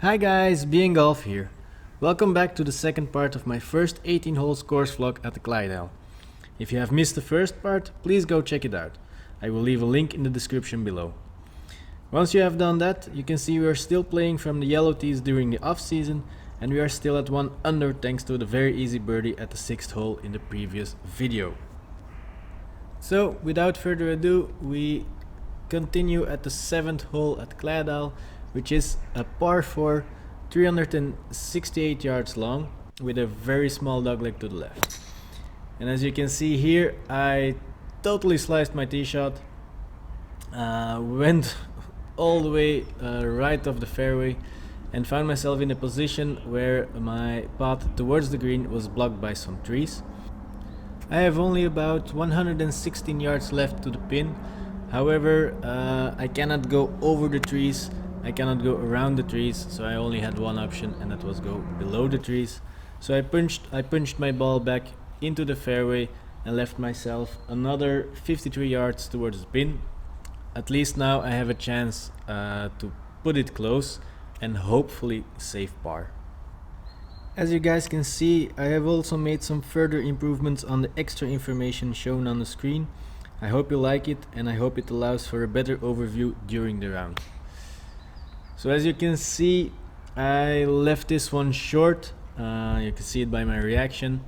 Hi guys, Being Golf here. Welcome back to the second part of my first 18 holes course vlog at the Cleydael. If you have missed the first part, please go check it out. I will leave a link in the description below. Once you have done that, you can see we are still playing from the yellow tees during the off season, and we are still at 1 under thanks to the very easy birdie at the 6th hole in the previous video. So without further ado, we continue at the 7th hole at Cleydael, which is a par 4, 368 yards long, with a very small dogleg to the left. And as you can see here, I totally sliced my tee shot, went all the way right off the fairway, and found myself in a position where my path towards the green was blocked by some trees. I have only about 116 yards left to the pin. However, I cannot go over the trees, I cannot go around the trees, so I only had one option, and that was go below the trees. So I punched my ball back into the fairway and left myself another 53 yards towards the pin. At least now I have a chance to put it close and hopefully save par. As you guys can see, I have also made some further improvements on the extra information shown on the screen. I hope you like it, and I hope it allows for a better overview during the round. So as you can see, I left this one short. You can see it by my reaction.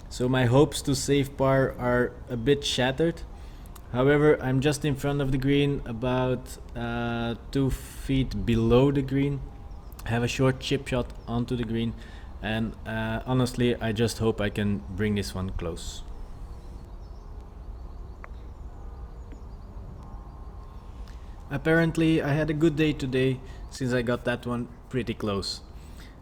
So my hopes to save par are a bit shattered. However, I'm just in front of the green, about 2 feet below the green. I have a short chip shot onto the green, and honestly, I just hope I can bring this one close. Apparently, I had a good day today, since I got that one pretty close.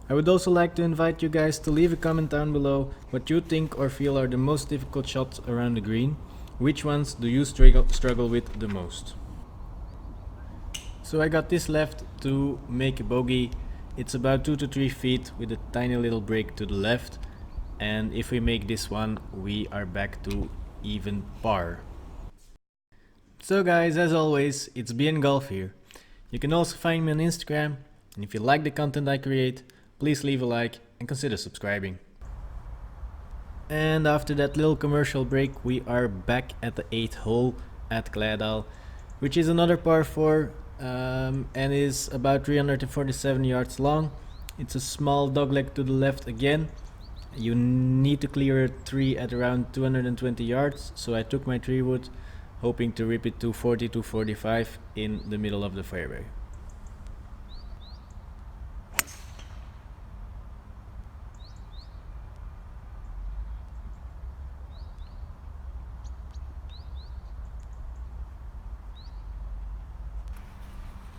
I would also like to invite you guys to leave a comment down below what you think or feel are the most difficult shots around the green. Which ones do you struggle with the most? So I got this left to make a bogey. It's about 2 to 3 feet with a tiny little break to the left, and if we make this one, we are back to even par. So guys, as always, it's BN Golf here. You can also find me on Instagram, and if you like the content I create, please leave a like and consider subscribing. And after that little commercial break, we are back at the 8th hole at Cleydael, which is another par 4 and is about 347 yards long. It's a small dogleg to the left again. You need to clear a tree at around 220 yards, so I took my 3-wood, hoping to rip it to 40 to 45 in the middle of the fairway.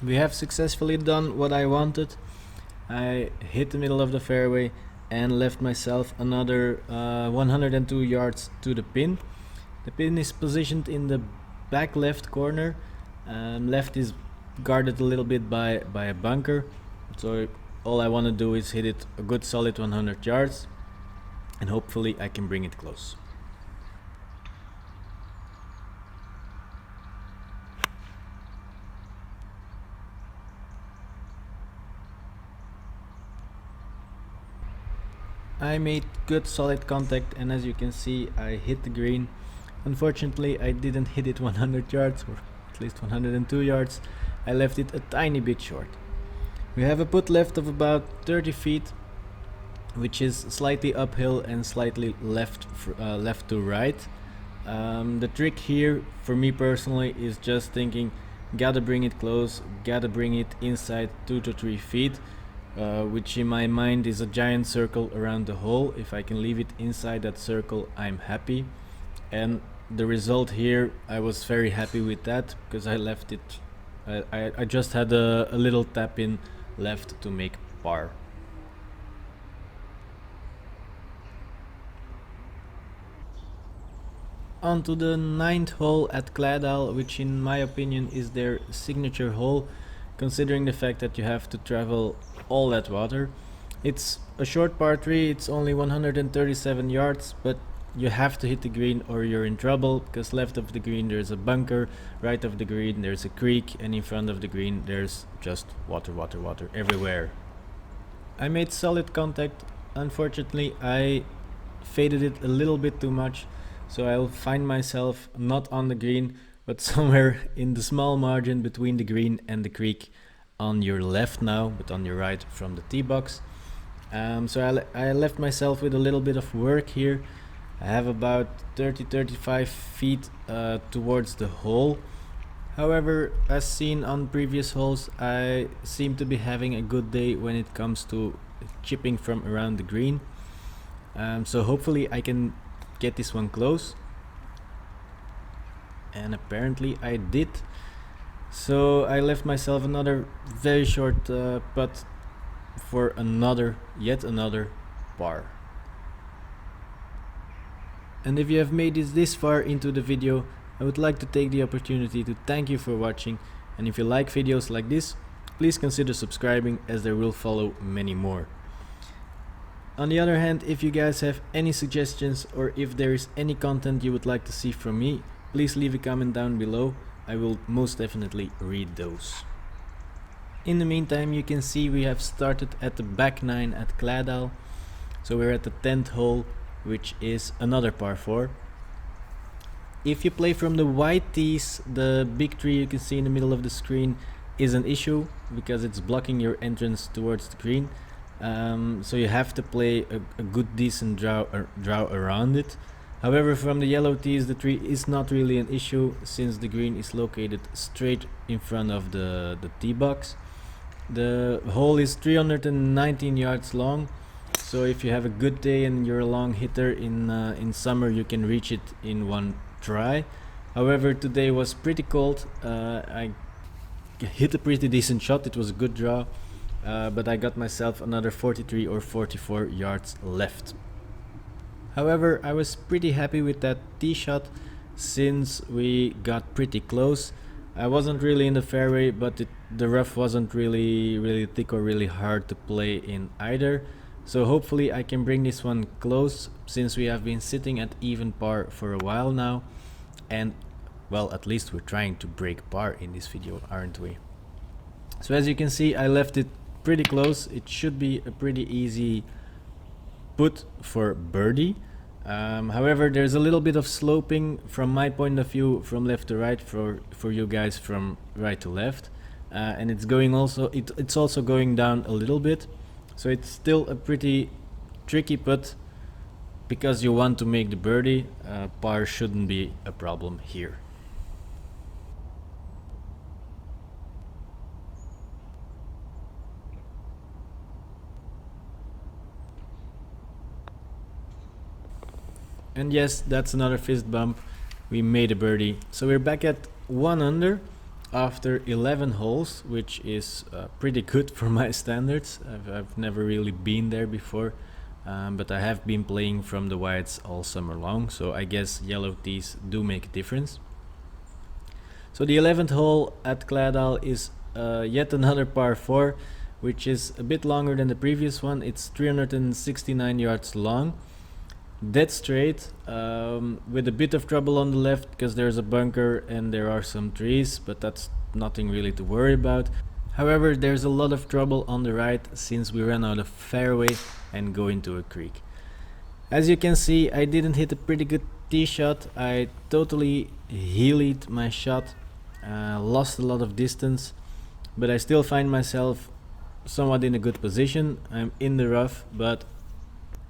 We have successfully done what I wanted. I hit the middle of the fairway and left myself another 102 yards to the pin. The pin is positioned in the back left corner. Left is guarded a little bit by a bunker. So all I want to do is hit it a good solid 100 yards, and hopefully I can bring it close. I made good solid contact, and as you can see, I hit the green. Unfortunately, I didn't hit it 100 yards, or at least 102 yards. I left it a tiny bit short. We have a putt left of about 30 feet, which is slightly uphill and slightly left to right. The trick here, for me personally, is just thinking, gotta bring it close, gotta bring it inside 2 to 3 feet. Which in my mind is a giant circle around the hole. If I can leave it inside that circle, I'm happy. And the result here, I was very happy with that, because I left it, I just had a little tap in left to make par. On to the 9th hole at Cleydael, which in my opinion is their signature hole, considering the fact that you have to travel all that water. It's a short par 3, it's only 137 yards, but you have to hit the green or you're in trouble, because left of the green there's a bunker, right of the green there's a creek, and in front of the green there's just water everywhere. I made solid contact. Unfortunately, I faded it a little bit too much, so I'll find myself not on the green, but somewhere in the small margin between the green and the creek on your left now, but on your right from the tee box. So I left myself with a little bit of work here. I have about 30-35 feet towards the hole. However, as seen on previous holes, I seem to be having a good day when it comes to chipping from around the green. So hopefully I can get this one close. And apparently I did. So I left myself another very short putt for yet another par. And if you have made it this far into the video, I would like to take the opportunity to thank you for watching, and if you like videos like this, please consider subscribing, as there will follow many more. On the other hand, if you guys have any suggestions or if there is any content you would like to see from me, please leave a comment down below. I will most definitely read those. In the meantime, you can see we have started at the back 9 at Cleydael. So we're at the 10th hole, which is another par 4. If you play from the white tees, the big tree you can see in the middle of the screen is an issue because it's blocking your entrance towards the green. So you have to play a good decent draw around it. However, from the yellow tees, the tree is not really an issue since the green is located straight in front of the tee box. The hole is 319 yards long, so if you have a good day and you're a long hitter in summer, you can reach it in one try. However, today was pretty cold. I hit a pretty decent shot. It was a good draw, but I got myself another 43 or 44 yards left. However, I was pretty happy with that tee shot since we got pretty close. I wasn't really in the fairway, but the rough wasn't really thick or really hard to play in either. So hopefully I can bring this one close, since we have been sitting at even par for a while now. And well, at least we're trying to break par in this video, aren't we? So as you can see, I left it pretty close. It should be a pretty easy put for birdie. However, there's a little bit of sloping from my point of view from left to right, for you guys from right to left, and it's also going down a little bit, so it's still a pretty tricky putt. Because you want to make the birdie, par shouldn't be a problem here. And yes, that's another fist bump. We made a birdie. So we're back at 1 under after 11 holes, which is pretty good for my standards. I've never really been there before, but I have been playing from the whites all summer long, so I guess yellow tees do make a difference. So the 11th hole at Cleydael is yet another par 4, which is a bit longer than the previous one. It's 369 yards long. Dead straight, with a bit of trouble on the left because there's a bunker and there are some trees, but that's nothing really to worry about. However, there's a lot of trouble on the right since we ran out of fairway and go into a creek. As you can see, I didn't hit a pretty good tee shot. I totally heeled my shot, lost a lot of distance, but I still find myself somewhat in a good position. I'm in the rough, but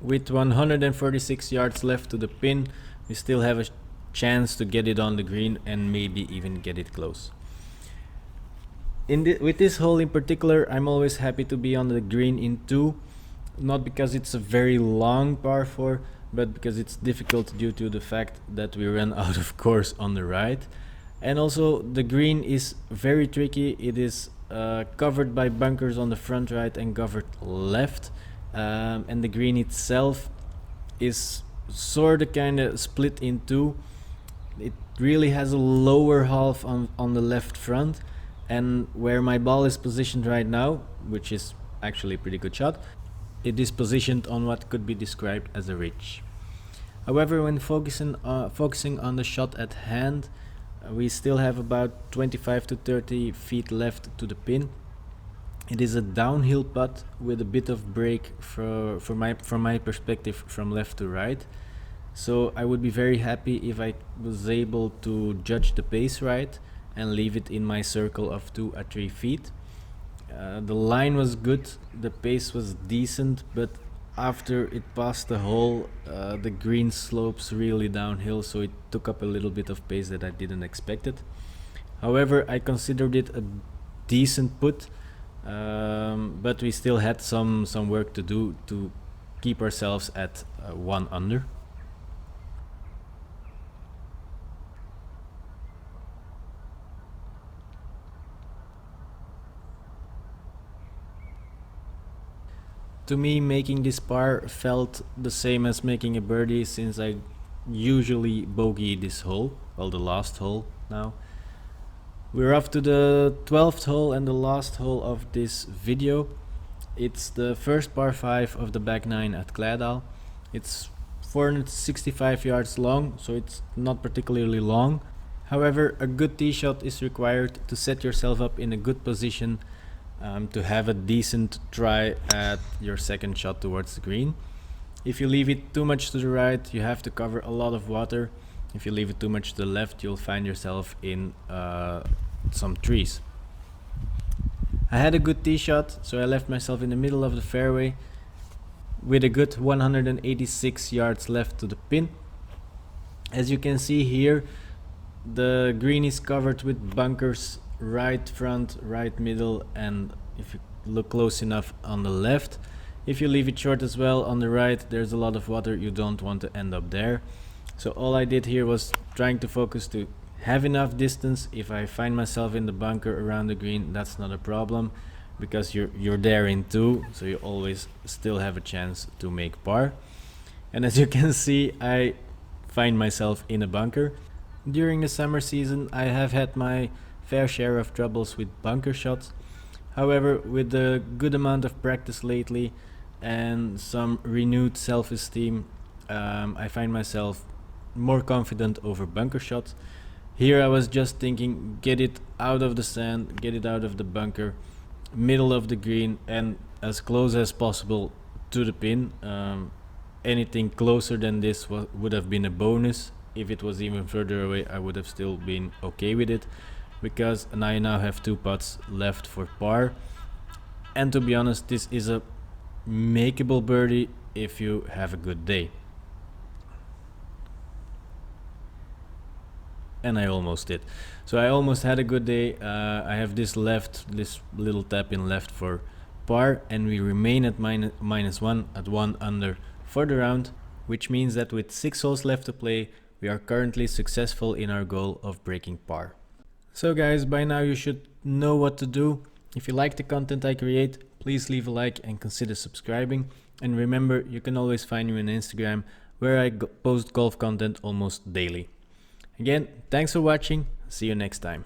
with 146 yards left to the pin, we still have a chance to get it on the green and maybe even get it close. With this hole in particular, I'm always happy to be on the green in 2, not because it's a very long par 4, but because it's difficult due to the fact that we ran out of course on the right. And also the green is very tricky. It is covered by bunkers on the front right and covered left. And the green itself is sort of kind of split in 2. It really has a lower half on the left front, and where my ball is positioned right now, which is actually a pretty good shot, it is positioned on what could be described as a ridge. However, when focusing on the shot at hand, we still have about 25 to 30 feet left to the pin. It is a downhill putt with a bit of break from my perspective from left to right. So I would be very happy if I was able to judge the pace right and leave it in my circle of 2 or 3 feet. The line was good, the pace was decent, but after it passed the hole, the green slopes really downhill, so it took up a little bit of pace that I didn't expect it. However, I considered it a decent put, but we still had some work to do to keep ourselves at 1 under. To me, making this par felt the same as making a birdie, since I usually bogey this hole, well, the last hole now. We're off to the 12th hole and the last hole of this video. It's the first par 5 of the back 9 at Cleydael. It's 465 yards long, so it's not particularly long. However, a good tee shot is required to set yourself up in a good position to have a decent try at your second shot towards the green. If you leave it too much to the right, you have to cover a lot of water. If you leave it too much to the left, you'll find yourself in some trees. I had a good tee shot, so I left myself in the middle of the fairway with a good 186 yards left to the pin. As you can see here, the green is covered with bunkers, right front, right middle, and if you look close enough, on the left. If you leave it short as well on the right, there's a lot of water, you don't want to end up there. So all I did here was trying to focus to have enough distance. If I find myself in the bunker around the green, that's not a problem, because you're there in 2, so you always still have a chance to make par. And as you can see, I find myself in a bunker. During the summer season, I have had my fair share of troubles with bunker shots. However, with a good amount of practice lately and some renewed self-esteem, I find myself more confident over bunker shots. Here I was just thinking, get it out of the sand, get it out of the bunker, middle of the green, and as close as possible to the pin. Anything closer than this would have been a bonus. If it was even further away, I would have still been okay with it, because I now have 2 putts left for par. And to be honest, this is a makeable birdie if you have a good day. And I almost did. So I almost had a good day. I have this little tap in left for par, and we remain at -1 at 1 under for the round, which means that with 6 holes left to play, we are currently successful in our goal of breaking par. So guys, by now you should know what to do. If you like the content I create, please leave a like and consider subscribing. And remember, you can always find me on Instagram, where I post golf content almost daily. Again, thanks for watching. See you next time.